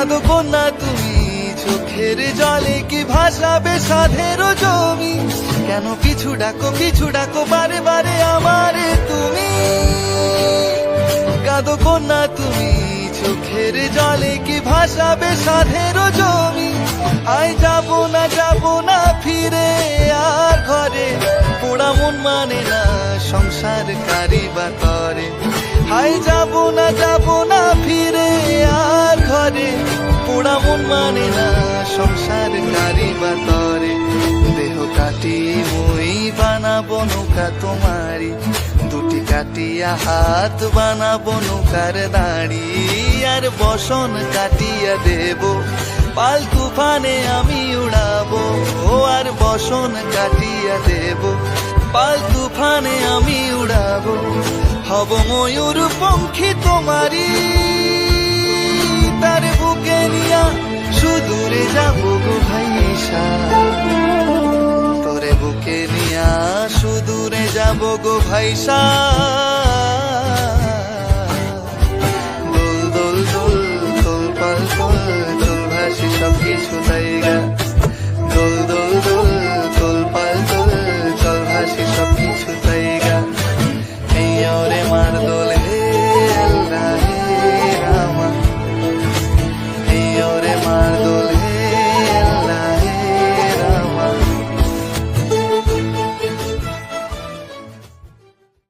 কাঁদো কন্যা তুমি, চোখের জলে কি ভাসাবে সাধেরও জমি। কেন পিছু ডাকো বারে বারে আমারে তুমি। কাঁদো কন্যা তুমি, চোখের জলে কি ভাসাবে সাধেরও জমি। আয় যাব না ফিরে আর ঘরে, পোড়া মন মানে না সংসার কারিবা করে। হায় যাব না ফিরে আর ঘরে, পোড়া মন মানে না সংসার কারিবা করে। দেহ কাটি মই বানাবো নৌকা তোমারি, দুটি কাটিয়া হাত বানাবো নৌকার দাঁড়ি। আর বসন কাটিয়া দেব পাল তুফানে আমি উড়াবো। ও আর বসন কাটিয়া দেব পাল তুফানে আমি উড়াবো। হব ময়ূর পঙ্খী তোমারি, তার বুকে নিয়া সুদূরে যাবো গো ভাইসা। তোরে বুকে নিয়া সুদূরে যাবো গো ভাইসা।